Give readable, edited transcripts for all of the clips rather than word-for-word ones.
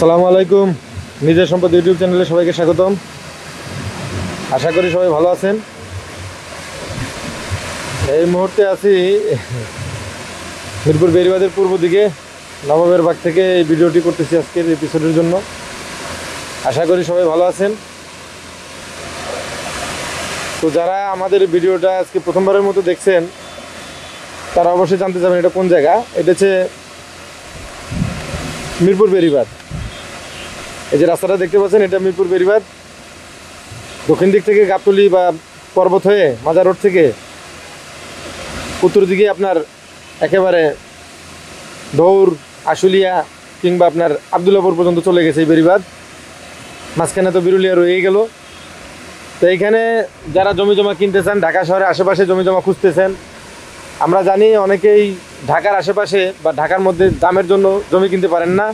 আসসালামু আলাইকুম। নিজের সম্পদ ইউটিউব চ্যানেলে সবাইকে স্বাগতম। আশা করি সবাই ভালো আছেন। এই মুহূর্তে আছি মিরপুর বেড়িবাঁধের পূর্ব দিকে নবাবের বাগ থেকে এই ভিডিওটি করতেছি আজকের এপিসোডের জন্য। আশা করি সবাই ভালো আছেন। তো যারা আমাদের ভিডিওটা আজকে প্রথমবারের মতো দেখছেন তারা অবশ্যই জানতে চাবেন এটা কোন জায়গা। এটা হচ্ছে মিরপুর বেড়িবাঁধ। এই যে রাস্তাটা দেখতে পাচ্ছেন এটা মিরপুর বেড়িবাঁধ। দক্ষিণ দিক থেকে গাবতলী বা পর্বত হয়ে মাজার রোড থেকে উত্তর দিকে আপনার একেবারে দৌড় আশুলিয়া কিংবা আপনার আবদুল্লাপুর পর্যন্ত চলে গেছে এই বেড়িবাঁধ। মাঝখানে তো বিরুলিয়া রয়ে গেল। তো এইখানে যারা জমি জমা কিনতে চান, ঢাকা শহরের আশেপাশে জমি জমা খুঁজতেছেন, আমরা জানি অনেকেই ঢাকার আশেপাশে বা ঢাকার মধ্যে দামের জন্য জমি কিনতে পারেন না।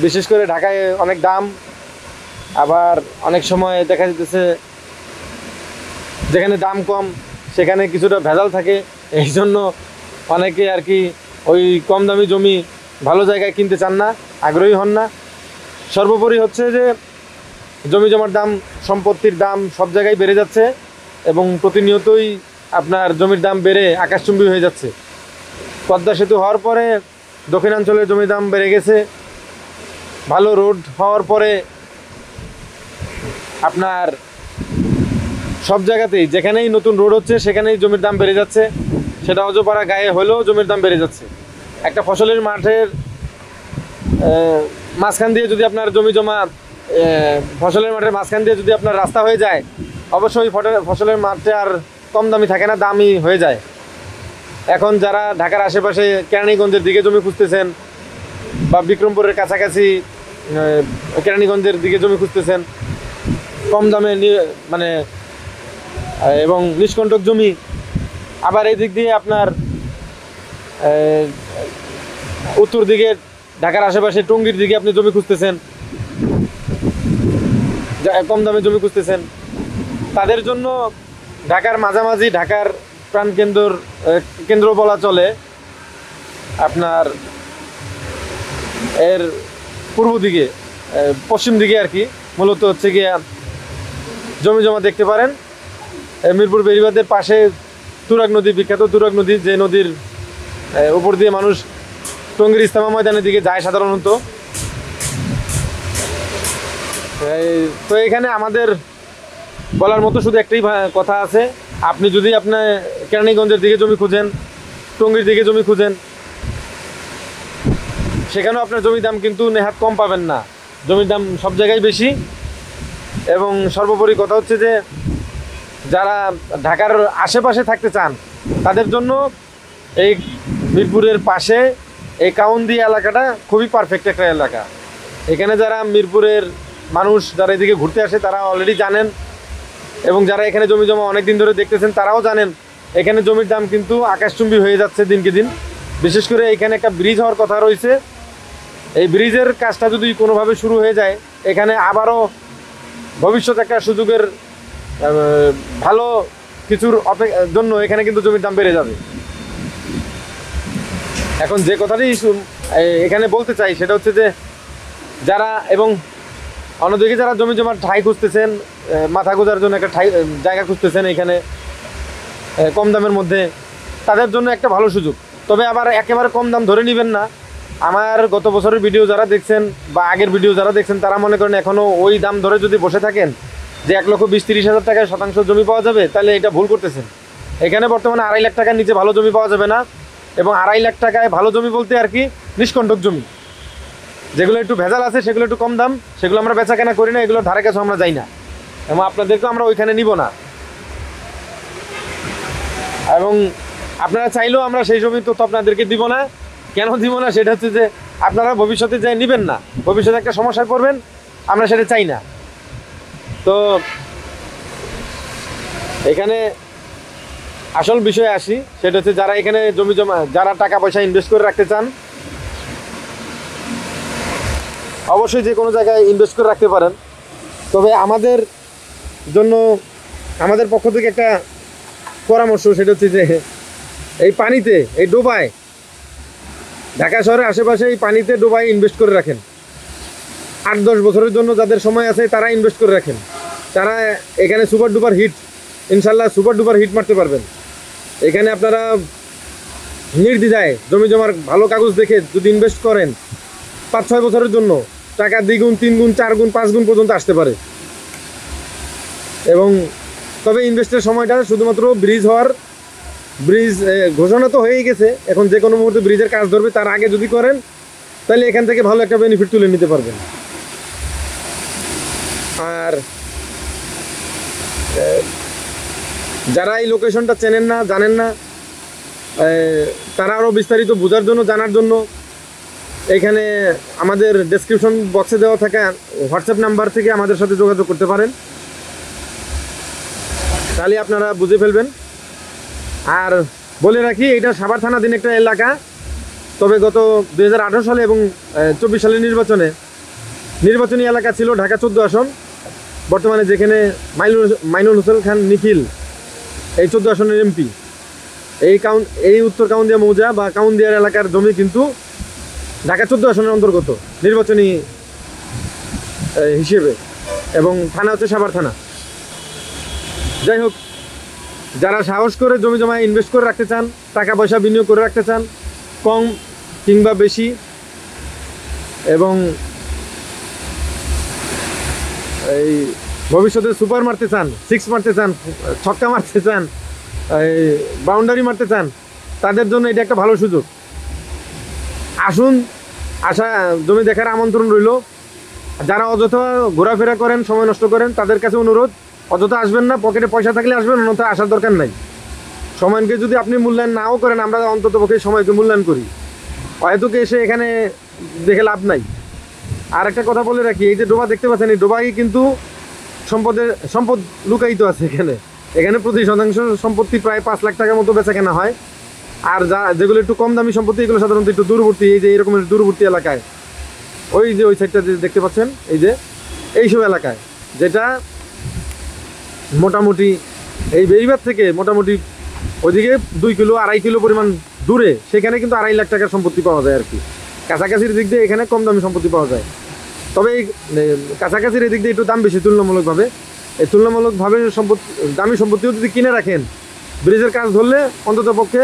বিশেষ করে ঢাকায় অনেক দাম, আবার অনেক সময় দেখা যেতেছে যেখানে দাম কম সেখানে কিছুটা ভেজাল থাকে। এই জন্য অনেকে আর কি ওই কম দামি জমি ভালো জায়গায় কিনতে চান না, আগ্রহী হন না। সর্বোপরি হচ্ছে যে জমি জমার দাম, সম্পত্তির দাম সব জায়গায় বেড়ে যাচ্ছে এবং প্রতিনিয়তই আপনার জমির দাম বেড়ে আকাশচুম্বী হয়ে যাচ্ছে। পদ্মা সেতু হওয়ার পরে দক্ষিণাঞ্চলের জমির দাম বেড়ে গেছে। ভালো রোড হওয়ার পরে আপনার সব জায়গাতেই যেখানেই নতুন রোড হচ্ছে সেখানেই জমির দাম বেড়ে যাচ্ছে। সেটা অজপাড়া গায়ে হলেও জমির দাম বেড়ে যাচ্ছে। একটা ফসলের মাঠের মাঝখান দিয়ে যদি আপনার জমি জমা, ফসলের মাঠের মাঝখান দিয়ে যদি আপনার রাস্তা হয়ে যায়, অবশ্যই ফসলের মাঠে আর কম দামি থাকে না, দামি হয়ে যায়। এখন যারা ঢাকার আশেপাশে কেরানীগঞ্জের দিকে জমি খুঁজতেছেন বা বিক্রমপুরের কাছাকাছি কেরানীগঞ্জের দিকে জমি খুঁজতেছেন কম দামে মানে এবং নিষ্কণ্টক জমি, আবার এই দিক দিয়ে আপনার উত্তর দিকে ঢাকার আশেপাশে টঙ্গীর দিকে আপনি জমি খুঁজতেছেন, কম দামে জমি খুঁজতেছেন, তাদের জন্য ঢাকার মাঝামাঝি, ঢাকার কেন্দ্র বলা চলে আপনার এর পূর্ব দিকে, পশ্চিম দিকে আর কি মূলত হচ্ছে গিয়ে জমি জমা দেখতে পারেন। মিরপুর বেড়িবাঁধের পাশে তুরাগ নদী, বিখ্যাত তুরাগ নদী, যে নদীর উপর দিয়ে মানুষ টঙ্গীর ইস্তেমা ময়দানের দিকে যায় সাধারণত। তো এখানে আমাদের বলার মতো শুধু একটাই কথা আছে, আপনি যদি আপনার কেরানীগঞ্জের দিকে জমি খুঁজেন, টঙ্গীর দিকে জমি খুঁজেন, সেখানেও আপনার জমির দাম কিন্তু নেহাত কম পাবেন না। জমির দাম সব জায়গায় বেশি। এবং সর্বোপরি কথা হচ্ছে যে যারা ঢাকার আশেপাশে থাকতে চান তাদের জন্য এই মিরপুরের পাশে এই কাউন্দি এলাকাটা খুবই পারফেক্ট একটা এলাকা। এখানে যারা মিরপুরের মানুষ যারা এদিকে ঘুরতে আসে তারা অলরেডি জানেন, এবং যারা এখানে জমি জমা অনেক দিন ধরে দেখতেছেন তারাও জানেন এখানে জমির দাম কিন্তু আকাশচুম্বী হয়ে যাচ্ছে দিনকে দিন। বিশেষ করে এখানে একটা ব্রিজ হওয়ার কথা রয়েছে। এই ব্রিজের কাজটা যদি কোনোভাবে শুরু হয়ে যায়, এখানে আবারও ভবিষ্যতে একটা সুযোগের ভালো কিছুর জন্য এখানে কিন্তু জমির দাম বেড়ে যাবে। এখন যে কথাটি এখানে বলতে চাই সেটা হচ্ছে যে যারা, এবং অন্যদিকে যারা জমি জমার ঠাঁই খুঁজতেছেন, মাথা গোঁজার জন্য একটা জায়গা খুঁজতেছেন এখানে কম দামের মধ্যে, তাদের জন্য একটা ভালো সুযোগ। তবে আবার একেবারে কম দাম ধরে নেবেন না। আমার গত বছরের ভিডিও যারা দেখছেন বা আগের ভিডিও যারা দেখছেন তারা মনে করেন এখনও ওই দাম ধরে যদি বসে থাকেন যে 1,20,30,000 টাকায় শতাংশ জমি পাওয়া যাবে, তাহলে এটা ভুল করতেছেন। এখানে বর্তমানে 2.5 লাখ টাকার নিচে ভালো জমি পাওয়া যাবে না। এবং 2.5 লাখ টাকায় ভালো জমি বলতে আর কি নিষ্কণ্টক জমি, যেগুলো একটু ভেজাল আছে, সেগুলো একটু কম দাম, সেগুলো আমরা বেচা কেনা করি না, এগুলো ধারে কাছে আমরা যাই না, এবং আপনাদেরকেও আমরা ওইখানে নিব না। এবং আপনারা চাইলেও আমরা সেই জমি তো আপনাদেরকে দিব না। কেন দিব না সেটা হচ্ছে যে আপনারা ভবিষ্যতে যাই নেবেন না, ভবিষ্যতে একটা সমস্যায় পড়বেন, আমরা সেটা চাই না। তো এখানে আসল বিষয়ে আসি, সেটা হচ্ছে যারা এখানে জমি জমা, যারা টাকা পয়সা ইনভেস্ট করে রাখতে চান, অবশ্যই যে কোনো জায়গায় ইনভেস্ট করে রাখতে পারেন। তবে আমাদের জন্য, আমাদের পক্ষ থেকে একটা পরামর্শ, সেটা হচ্ছে যে এই পানিতে, এই ডোবায় ঢাকা শহরের আশেপাশে এই পানিতে ডোবায় ইনভেস্ট করে রাখেন। 8-10 বছরের জন্য যাদের সময় আছে তারা ইনভেস্ট করে রাখেন। তারা এখানে সুপার ডুপার হিট, ইনশাল্লাহ সুপার ডুপার হিট মারতে পারবেন। এখানে আপনারা নির্দ্বিধায় জমি জমার ভালো কাগজ দেখে যদি ইনভেস্ট করেন 5-6 বছরের জন্য টাকা 2 গুণ 3 গুণ 4 গুণ 5 গুণ পর্যন্ত আসতে পারে। এবং তবে ইনভেস্টের সময়টা শুধুমাত্র ব্রিজ ঘোষণা তো হয়েই গেছে, এখন যে কোনো মুহূর্তে ব্রিজের কাজ ধরবে, তার আগে যদি করেন তাহলে এখান থেকে ভালো একটা বেনিফিট তুলে নিতে পারবেন। আর যারা এই লোকেশনটা চেনেন না, জানেন না, তারা আরও বিস্তারিত বোঝার জন্য, জানার জন্য এখানে আমাদের ডেসক্রিপশন বক্সে দেওয়া থাকা হোয়াটসঅ্যাপ নাম্বার থেকে আমাদের সাথে যোগাযোগ করতে পারেন, তাহলে আপনারা বুঝে ফেলবেন। আর বলে রাখি, এটা সাভার থানাধীন একটা এলাকা। তবে গত 2018 সালে এবং 24 সালের নির্বাচনী এলাকা ছিল ঢাকা 14 আসন। বর্তমানে যেখানে মাইনুল হোসেন খান নিখিল এই 14 আসনের এমপি, এই উত্তর কাউন্দিয়া মৌজা বা কাউন্দিয়ার এলাকার জমি কিন্তু ঢাকা 14 আসনের অন্তর্গত নির্বাচনী হিসেবে, এবং থানা হচ্ছে সাভার থানা। যাই হোক, যারা সাহস করে জমি জমায় ইনভেস্ট করে রাখতে চান, টাকা পয়সা বিনিয়োগ করে রাখতে চান, কম কিংবা বেশি, এবং এই ভবিষ্যতে সুপার মারতে চান, 6 মারতে চান, ছক্কা মারতে চান, এই বাউন্ডারি মারতে চান, তাদের জন্য এটা একটা ভালো সুযোগ। আসুন, জমি দেখার আমন্ত্রণ রইল। যারা অযথা ঘোরাফেরা করেন, সময় নষ্ট করেন, তাদের কাছে অনুরোধ, অযথা আসবেন না। পকেটে পয়সা থাকলে আসবেন, অন্যথা আসার দরকার নাই। সময়কে যদি আপনি মূল্যায়ন নাও করেন, আমরা অন্তত পক্ষে সময়কে মূল্যায়ন করি। হয়তোকে এসে এখানে দেখে লাভ নাই। আর একটা কথা বলে রাখি, এই যে ডোবা দেখতে পাচ্ছেন, এই ডোবাই কিন্তু সম্পদ লুকায়িত আছে এখানে প্রতি শতাংশ সম্পত্তি প্রায় 5 লাখ টাকার মতো বেচা কেনা হয়। আর যেগুলো একটু কম দামি সম্পত্তি, এগুলো সাধারণত একটু দূরবর্তী, এই যে এরকমের দূরবর্তী এলাকায়, ওই সাইডটা দেখতে পাচ্ছেন, এইসব এলাকায়, যেটা মোটামুটি এই বেরিবাদ থেকে মোটামুটি ওইদিকে 2 কিলো 2.5 কিলো পরিমাণ দূরে, সেখানে কিন্তু 2.5 লাখ টাকার সম্পত্তি পাওয়া যায় আর কি। কাছাকাছির দিক দিয়ে এখানে কম দামি সম্পত্তি পাওয়া যায়। তবে এই কাছাকাছির এদিক দিয়ে একটু দাম বেশি তুলনামূলকভাবে। এই তুলনামূলকভাবে দামি সম্পত্তিও যদি কিনে রাখেন, ব্রিজের কাজ ধরলে অন্তত পক্ষে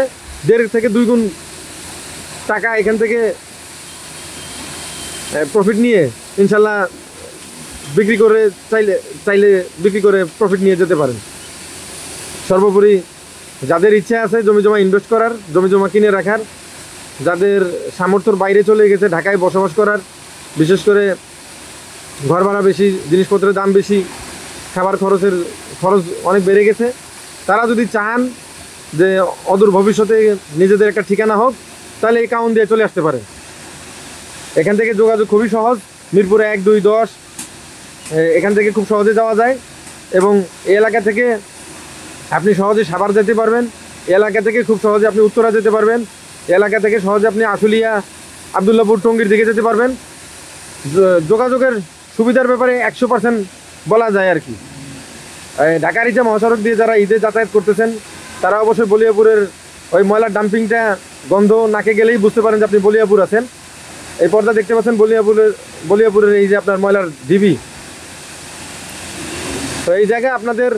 1.5 থেকে 2 গুণ টাকা এখান থেকে প্রফিট নিয়ে ইনশাল্লাহ চাইলে বিক্রি করে প্রফিট নিয়ে যেতে পারেন। সর্বোপরি যাদের ইচ্ছা আছে জমি জমা ইনভেস্ট করার, জমি জমা কিনে রাখার, যাদের সামর্থ্যর বাইরে চলে গেছে ঢাকায় বসবাস করার, বিশেষ করে ঘর ভাড়া বেশি, জিনিসপত্রের দাম বেশি, খাবার খরচ অনেক বেড়ে গেছে, তারা যদি চান যে অদূর ভবিষ্যতে নিজেদের একটা ঠিকানা হোক, তাহলে এই কাউন্দিয়া চলে আসতে পারে। এখান থেকে যোগাযোগ খুবই সহজ, মিরপুরে 1, 2, 10 এখান থেকে খুব সহজে যাওয়া যায়। এবং এই এলাকা থেকে আপনি সহজে সাভার যেতে পারবেন, এলাকা থেকে খুব সহজে আপনি উত্তরা যেতে পারবেন, এলাকা থেকে সহজে আপনি আশুলিয়া, আবদুল্লাপুর, টঙ্গীর দিকে যেতে পারবেন। যোগাযোগের সুবিধার ব্যাপারে 100% বলা যায় আর কি। ঢাকার ইচ্ছা মহাসড়ক দিয়ে যারা ঈদে যাতায়াত করতেছেন, তারা অবশ্যই বলিয়াপুরের ওই ময়লার ডাম্পিংটা গন্ধ নাকে গেলেই বুঝতে পারেন যে আপনি বলিয়াপুর আছেন। এই পর্দা দেখতে পাচ্ছেন বলিয়াপুরের এই যে আপনার ময়লার ঢিবি। তো এই জায়গায় আপনাদের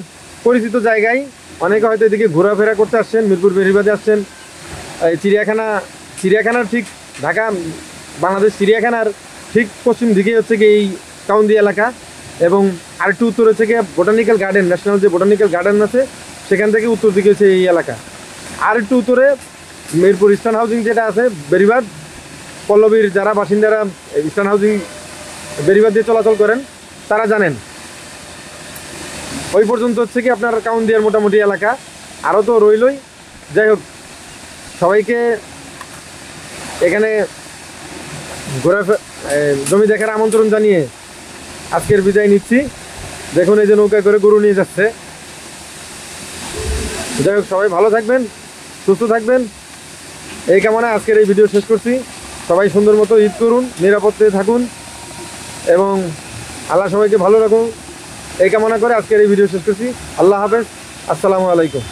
পরিচিত জায়গায়, অনেকে হয়তো এদিকে ঘোরাফেরা করতে আসছেন, মিরপুর বেরিবাদে আসছেন। এই চিড়িয়াখানার ঠিক ঢাকা বাংলাদেশ চিড়িয়াখানার ঠিক পশ্চিম দিকে হচ্ছে গিয়ে এই কাউন্দি এলাকা, এবং আরেকটু উত্তর হচ্ছে গিয়ে বোটানিক্যাল গার্ডেন, ন্যাশনাল যে বোটানিক্যাল গার্ডেন আছে সেখান থেকে উত্তর দিকে হচ্ছে এই এলাকা। আর একটু উত্তরে মিরপুর ইস্টার্ন হাউজিং যেটা আছে বেরিবাদ, পল্লবীর যারা বাসিন্দারা ইস্টার্ন হাউজিং বেরিবাদ দিয়ে চলাচল করেন তারা জানেন। ওই পর্যন্ত হচ্ছে কি আপনার কাউন্দিয়ার মোটামুটি এলাকা, আরও তো রইলই। যাই হোক, সবাইকে এখানে জমি দেখার আমন্ত্রণ জানিয়ে আজকের বিদায় নিচ্ছি। দেখুন এই যে নৌকায় করে গরু নিয়ে যাচ্ছে। যাই হোক, সবাই ভালো থাকবেন, সুস্থ থাকবেন, এই কামনায় আজকের এই ভিডিও শেষ করছি। সবাই সুন্দর মতো ঈদ করুন, নিরাপদে থাকুন, এবং আল্লাহ সবাইকে ভালো রাখুন, এই কামনা করে আজকের এই ভিডিও শেষ করছি। আল্লাহ হাফেজ, আসসালামু আলাইকুম।